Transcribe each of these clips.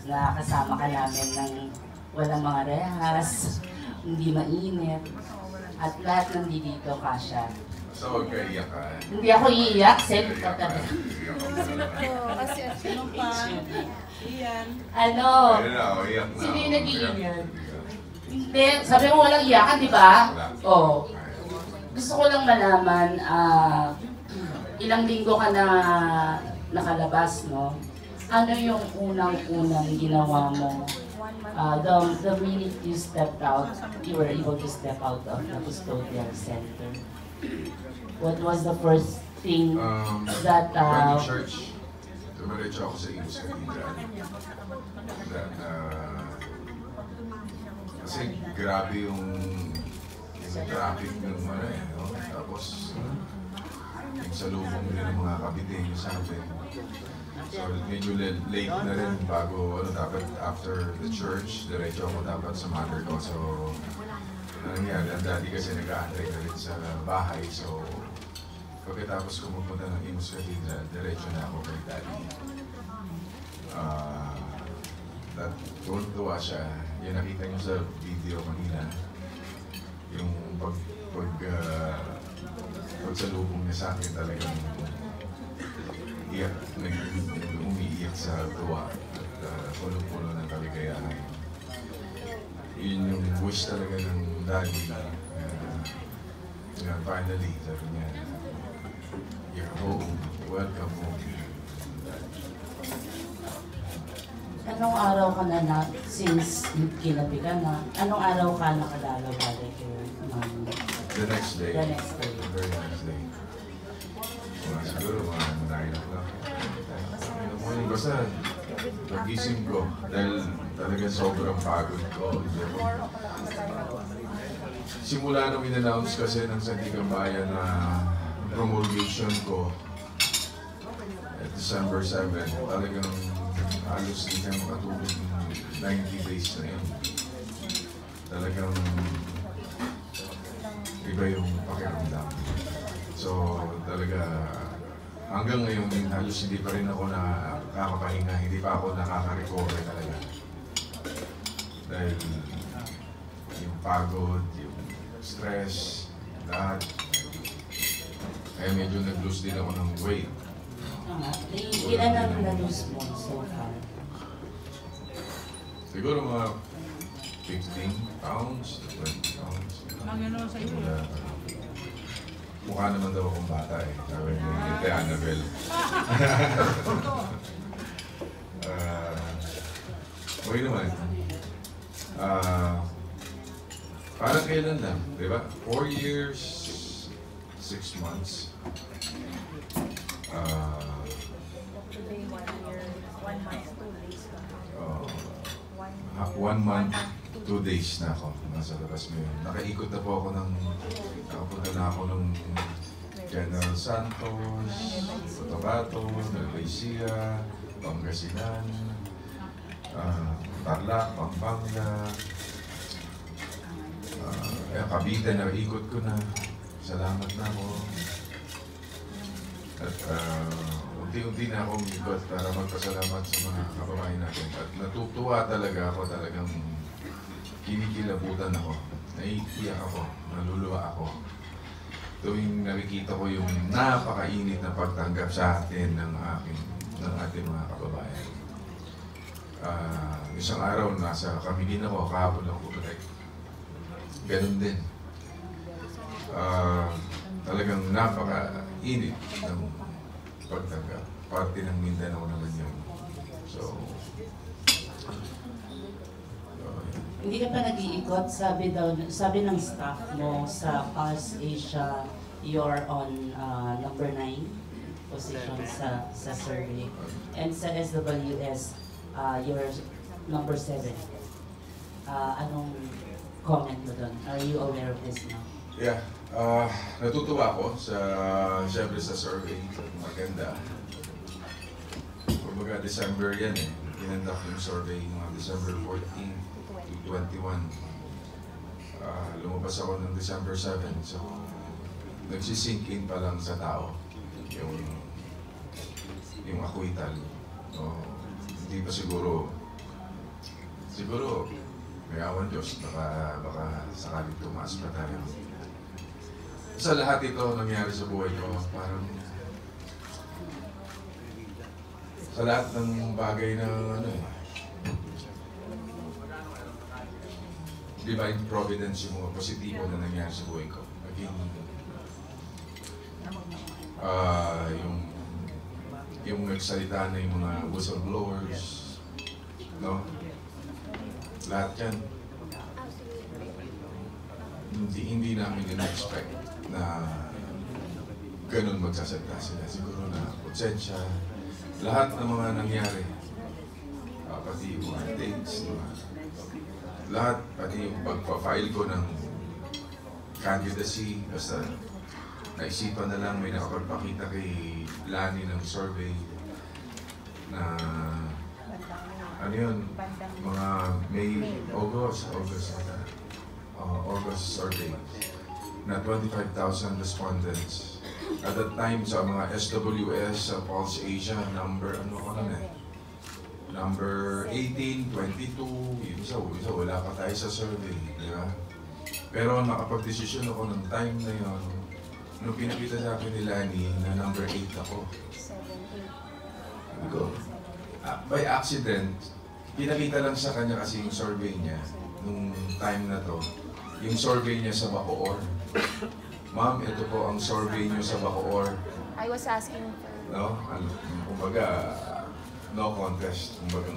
na kasama ka namin ng walang mga rehas, hindi mainit, at lahat ng dito kasya. So, huwag ka iyakan. Hindi ako iiyak, safe ka talaga. Kasi sino pa? Iyan. Ano? Iyak na. Sino yung nag-iiyak? Hindi, sabi mo walang iyakan, di ba? Oo. Gusto ko lang malaman, ilang linggo ka na nakalabas, no? Ano yung unang-unang ginawa mo? The minute you stepped out, you were able to step out of the custodial center. What was the first thing that... When church, dumiretso ako sa Imus Cathedral. Kasi grabe yung traffic ng ano eh, no? Tapos yung salubong nila ng mga kabitenyo sa atin. So medyo late na rin bago, ano, dapat after the church, diretso ako dapat sa mother ko. So nangyari, ang daddy kasi nag-aantay na rin sa bahay. So pagkatapos ko magpunta ng Imus Cathedral, diretso na ako kay daddy. Tuwa siya. Yung nakita niyo sa video kanina, yung pagsalubong niya sa akin talagang umiiyak sa tuwa at puno-puno ng kaligayahan. Yun yung wish talaga ng daddy na finally, sabi niya, you're home, welcome home. Anong araw ka na, since kinabi ka na, anong araw ka nakadalaw balik kay mami? The next day. The next day. The very next day. Siguro mga 9 o'clock. Morning, basta pagising ko dahil talaga sobrang pagod ko. Simula nung in-announce kasi ng Sandigan Bayan na promulgation ko at December 7, talagang halos di kami makatulog ng 90 days na yun. Talagang iba yung pakiramdam. So talaga hanggang ngayon halos hindi pa rin ako nakakapahinga, hindi pa ako nakaka-recover talaga. Dahil yung pagod, yung stress, lahat. Kaya medyo nag-lose din ako ng weight. Ilan ang na-lose mo so far? Siguro mga 15 pounds, 20 pounds. Sa iyo. Mukha naman daw akong bata eh. Sabi ni Ate Annabelle. Okay naman. Parang kailan lang, di ba? 4 years, 6 months. Today, 1 year, 1 month, 2 days. 1 month, 2 days na ako. Nasa labas ngayon. Nakaikot na po ako nakapunta na ako ng General Santos, Cotabato, Nueva Ecija, Pangasinan, Tarlac, Pampanga, Cavite, naikot ko na. Salamat na ako. At unti-unti na ako umikot para magpasalamat sa mga kababayan natin. At natutuwa talaga ako, talagang kinikilabutan ako. Naiiyak ako, naluluwa ako. Tuwing nakikita ko yung napakainit na pagtanggap sa atin ng ating mga kababayan. Isang araw nasa kami din ako, kahapon ako bumalik. Ganun din. Talagang napakainit ng pagtanggap. Parte ng Mindanao naman yun. So, Hindi ka pa nag-iikot, sabi ng staff mo sa Pulse Asia, you're on number 9 position sa survey. And sa SWS, you're number 7. Anong comment mo doon? Are you aware of this now? yeah. Natutuwa ako siyempre sa survey. Maganda. Kumbaga December yan eh. Kinandak yung survey mga December 14 to 21. Lumabas ako ng December 7. So, nagsisink in pa lang sa tao yung acquittal. Hindi pa siguro siguro, may awan Diyos, baka sakaling tumaas pa tayo. Sa lahat ito nangyari sa buhay ko, parang sa lahat ng bagay na divine providence, yung mga positibo na nangyari sa buhay ko. Naging yung nagsalita na yung mga whistleblowers, no? Lahat yan. Hindi namin in-expect na ganun magsasalita sila. Siguro na konsensya, lahat ng mga nangyari, pati yung mga dates, lahat, pati yung pagpa-file ko ng candidacy, basta naisipan na lang, may nakapagpakita kay Lani ng survey na ano yun, mga August survey na 25,000 respondents. At that time, sa mga SWS, sa Pulse Asia, number 18, 22, isa wala pa tayo sa survey, di ba? Pero nakapag-desisyon ako ng time na yun, nung pinakita sa akin ni Lani na number 8 ako. By accident, pinakita lang sa kanya kasi yung survey niya, nung time na to, yung survey niya sa Bacoor. Ma'am, ito po ang survey niyo sa Bacoor. I was asking for... No? Kumbaga, no contest. Kumbaga,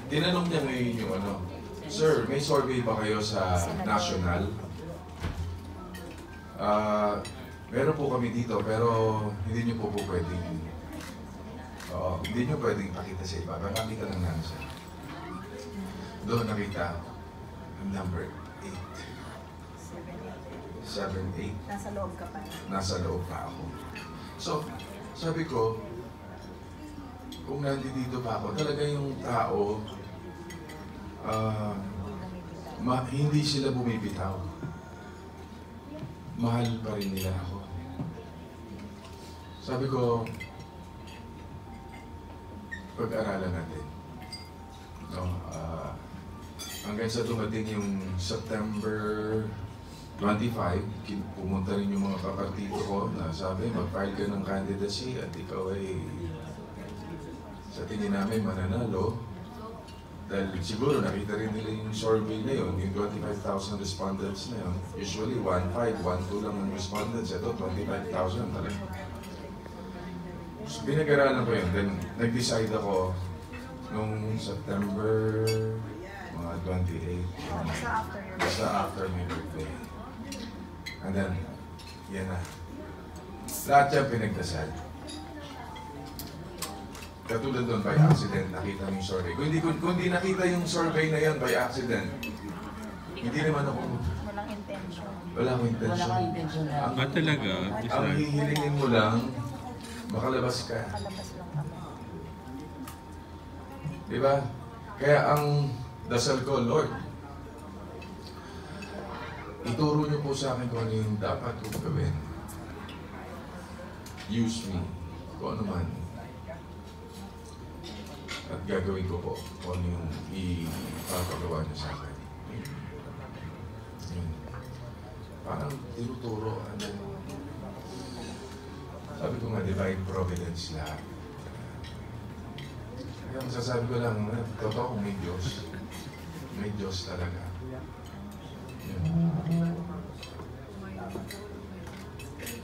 tinanong niya ngayon yung Sir, may survey ba kayo sa national? Meron po kami dito, pero hindi niyo po pwedeng hindi niyo pwedeng pakita sa iba. Pakita lang namin siya. Doon nakita ang number 8. 7, 8. Nasa loob ka pa. Nasa loob pa ako. So, sabi ko, kung nandito pa ako, talaga yung tao, hindi sila bumibitaw. Mahal pa rin nila ako. Sabi ko, pag-aralan natin. No? Hanggang sa dumating yung September 25, pumunta rin yung mga kapartito ko na sabi, mag-file ka ng candidacy at ikaw ay sa tingin namin mananalo. Dahil siguro nakita rin nila yung survey na yun, yung 25,000 respondents na yun. Usually 1,500, 1,200 lang ang respondents. Ito, 25,000 talaga. So, pinag-aralan ko yun. Then, nag-decide ako nung September mga 28. Basta after my birthday. And then, yan na. Lahat yan pinagdasal. Katulad doon, by accident, nakita mo yung survey. Kung di nakita yung survey na yan by accident, hindi naman ako... Walang intention. Wala akong intention. Wala kang intention na. Talaga? Ang hihilingin mo lang, makalabas ka. Kalabas lang kami. Diba? Kaya ang dasal ko, Lord, ituro niyo po sa akin kung ano yung dapat kong gawin. Use me, kung ano man. At gagawin ko po kung ano yung ipapagawa niyo sa akin. Yun. Parang tinuturo. Sabi ko nga, divine providence lahat. Kaya masasabi ko lang, totoo may Diyos. May Diyos talaga.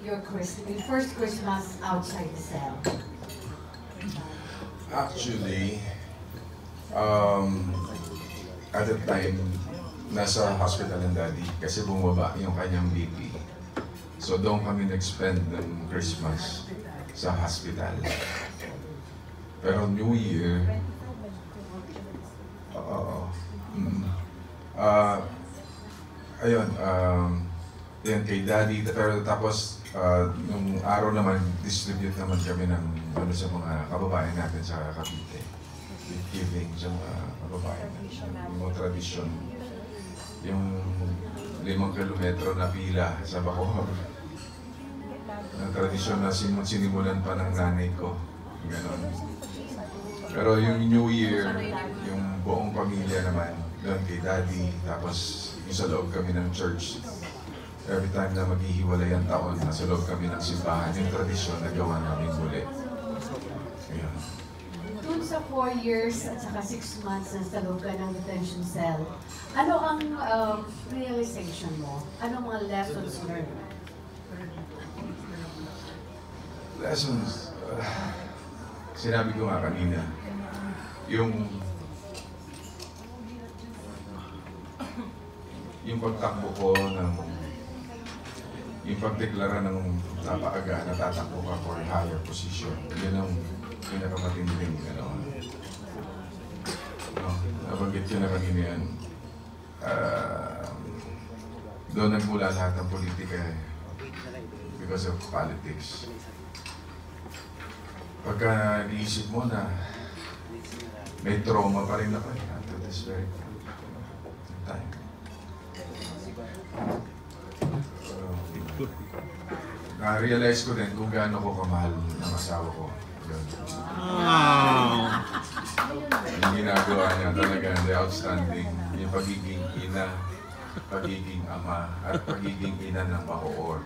Your first Christmas outside the cell. Actually, at the time, nasa hospital ng daddy kasi bumaba yung kanyang BP. So doon kami nag-spend ng Christmas sa hospital. Pero New Year, ayun, yan kay daddy. Pero tapos, nung araw naman, distribute naman kami ng sa mga kababayan natin sa Cavite. Giving sa mga kababayan natin. Yung mga tradisyon. Yung 5 kilometro na pila sa Bacoor. Na tradisyon na sinimulan pa ng nanay ko. Ganon. Pero yung New Year, yung buong pamilya naman, doon kay Daddy, tapos yung sa loob kami ng church. Every time na maghihiwalay ang taon, nasa loob kami ng simbahan, yung tradisyon na gawa namin muli. Ayun. Dun sa 4 years at saka 6 months na sa loob ka ng detention cell, ano ang realization mo? Ano mga lessons learned? Lessons, sinabi ko nga kanina, yung pagtakbo ko yung pagdeklara ng napaaga na tatakbo ka for a higher position, yun ang pinakamatinding nabanggit ko na kanina yan. Doon nagmula lahat ng politika because of politics. Pagka naisip mo na may trauma pa rin ako to this very time. Na-realize ko din kung gaano ko kamahal ng asawa ko. Yun. Yung ginagawa niya talaga, the outstanding, yung pagiging ina, pagiging ama, at pagiging ina ng mahoor.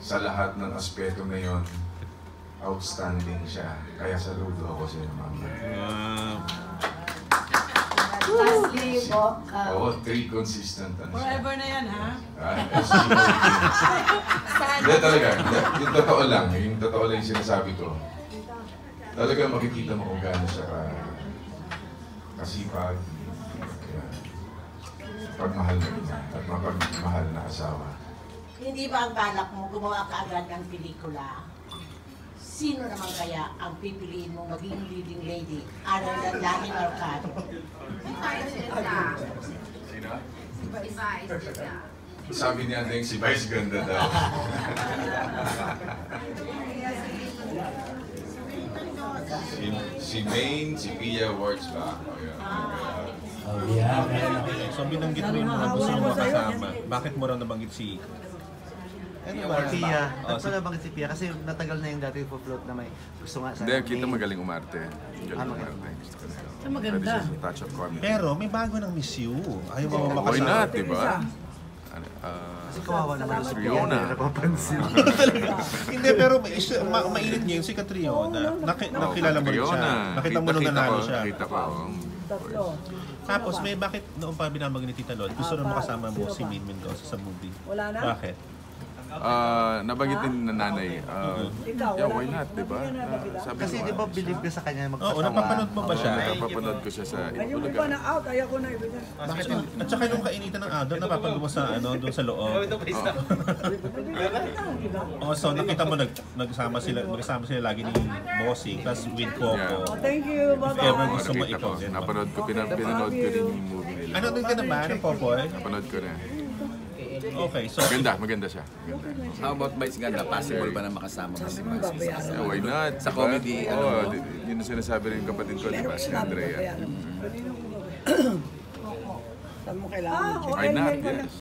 Sa lahat ng aspeto na yon, outstanding siya. Kaya saludo ako sa iyo, Mama. Lastly, po, Oo, 3 consistent. Forever na yan, ha? Hindi talaga, yung totoo lang yung sinasabi ko. Talaga makikita mo kung gaano siya kasipag, pagmahal na ina at mapagmahal na asawa. Hindi ba ang balak mo gumawa ka agad ng pelikula? Sino naman kaya ang pipiliin mo maging leading lady other than Dani Mercado? Sino? Sabi niya din si Vice ganda daw. si Maine, si Pia Words ba? So binanggit mo yung mga gusto mo makasama. Bakit mo raw nabanggit si Ano ba? Pia. Ba't pala bang si Pia? Kasi natagal na yung dati po float na may gusto nga sana. Hindi, kita magaling umarte. Magaling umarte. Gusto ko na. Maganda. Touch of comedy. Pero may bago ng Miss You. Ayaw mo makasama. Why not, di ba? Kasi kawawa naman si Pia. Riona. Hindi napapansin. Hindi, pero mainit niya yung si Catriona. Nakilala mo rin siya. Nakita mo nung nanalo siya. Nakita ko. Tapos may bakit noong pa binabag ni Tita Lod, gusto na makasama mo si Maine Mendoza sa movie? Wala na? Bakit? Nabanggit din na nanay. Yeah, why not, di ba? Sabi Kasi ko, di ba believe ka sa kanya Oo, magpasama? napapanood mo ba siya? Napapanood ko siya sa Ayun Itbulaga. pa na out, ayaw ko na ibigay. Bakit? At saka yung kainitan ng Adam, napapanood mo sa doon sa loob. Oh, so nakita mo nagsama sila lagi ni Bossing, plus with Coco. Yeah. Thank you, If bye-bye. ever gusto mo Nakita ikaw ko. din. Napanood ko, pinanood ko rin yung movie nila. Ano din ka naman, ng Popoy? Napanood ko na. Okay, so Maganda siya. Maganda. How about Vice Ganda? Possible ba na makasama mo si Vice? Yeah, why not? Sa diba? comedy, Oo, yun ang sinasabi rin yung kapatid ko, di ba? Si Andrea. Saan mo kailangan? Why not? Yes.